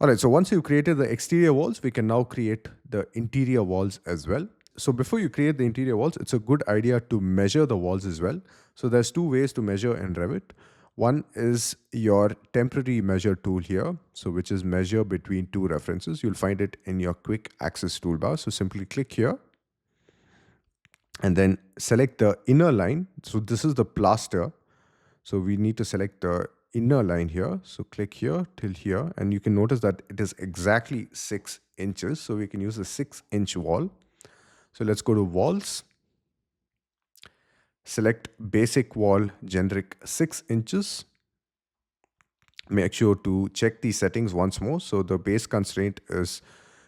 All right, so once you've created the exterior walls, we can now create the interior walls as well. So before you create the interior walls, it's a good idea to measure the walls as well. So there's two ways to measure in Revit. One is your temporary measure tool here, so which is measure between two references. You'll find it in your quick access toolbar. So simply click here and then select the inner line. So this is the plaster. So we need to select the inner line here. So click here till here, and you can notice that it is exactly 6 inches. So we can use a 6-inch wall. So let's go to walls, select basic wall generic 6 inches. Make sure to check these settings once more. So the base constraint is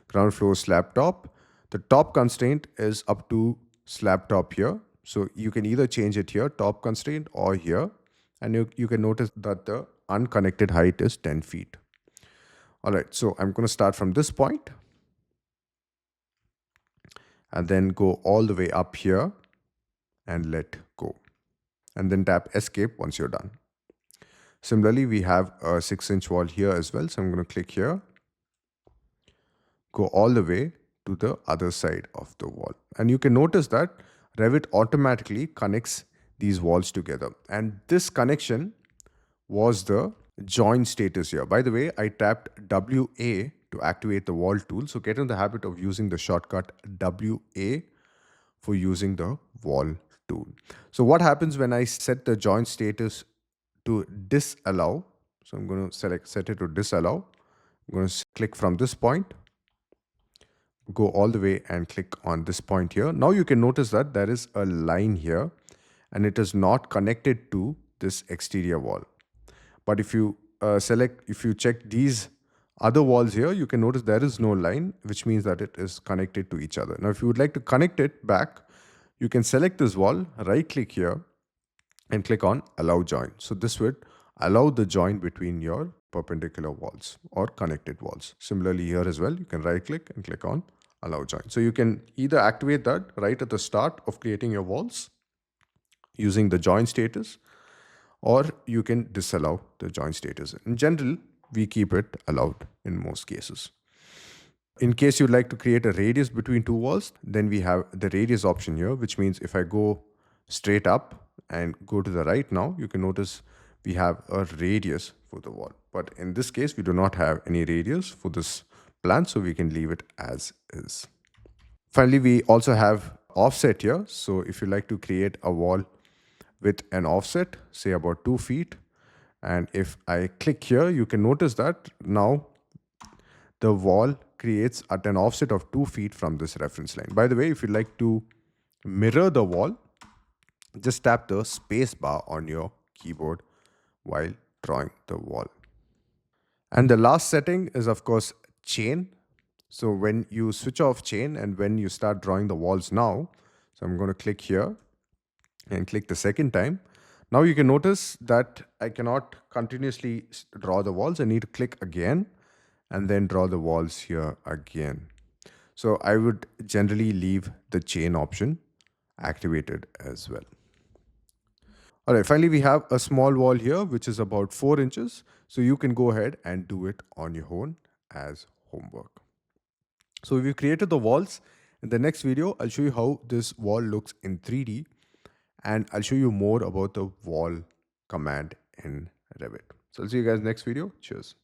ground floor slab top. The top constraint is up to slab top here. So you can either change it here, top constraint, or here. And you can notice that the unconnected height is 10 feet. All right, so I'm going to start from this point and then go all the way up here and let go. And then tap escape once you're done. Similarly, we have a 6-inch wall here as well. So I'm going to click here, go all the way to the other side of the wall. And you can notice that Revit automatically connects these walls together. And this connection was the join status here. By the way, I tapped WA to activate the wall tool. So get in the habit of using the shortcut WA for using the wall tool. So what happens when I set the join status to disallow? So I'm going to set it to disallow. I'm going to click from this point, go all the way and click on this point here. Now you can notice that there is a line here and it is not connected to this exterior wall. But if you check these other walls here, you can notice there is no line, which means that it is connected to each other. Now, if you would like to connect it back, you can select this wall, right click here and click on allow join. So this would allow the join between your perpendicular walls or connected walls. Similarly here as well, you can right click and click on allow join. So you can either activate that right at the start of creating your walls using the join status, or you can disallow the join status. In general, we keep it allowed in most cases. In case you'd like to create a radius between two walls, then we have the radius option here, which means if I go straight up and go to the right now, you can notice we have a radius for the wall. But in this case, we do not have any radius for this plan, so we can leave it as is. Finally, we also have offset here. So if you like to create a wall with an offset, say about 2 feet, and if I click here, you can notice that now the wall creates at an offset of 2 feet from this reference line. By the way, if you'd like to mirror the wall, just tap the space bar on your keyboard while drawing the wall. And the last setting is, of course, chain. So when you switch off chain and when you start drawing the walls now, so I'm going to click here and click the second time. Now you can notice that I cannot continuously draw the walls. I need to click again and then draw the walls here again. So I would generally leave the chain option activated as well. All right, finally, we have a small wall here, which is about 4 inches. So you can go ahead and do it on your own as homework. So we've created the walls. In the next video, I'll show you how this wall looks in 3D. And I'll show you more about the wall command in Revit. So I'll see you guys next video. Cheers.